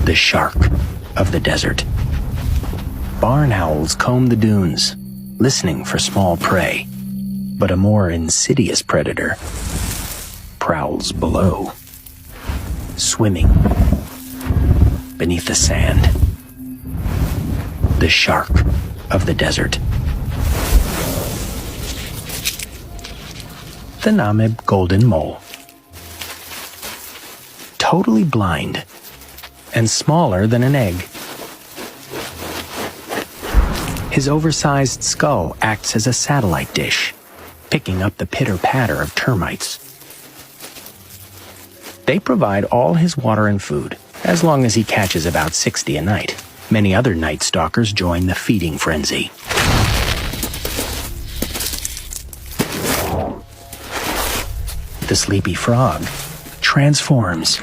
the shark of the desert. Barn owls comb the dunes, listening for small prey, but a more insidious predator prowls below, swimming beneath the sand. The shark of the desert. The Namib golden mole. Totally blind and smaller than an egg. His oversized skull acts as a satellite dish, picking up the pitter-patter of termites. They provide all his water and food, as long as he catches about 60 a night. Many other night stalkers join the feeding frenzy. The sleepy frog transforms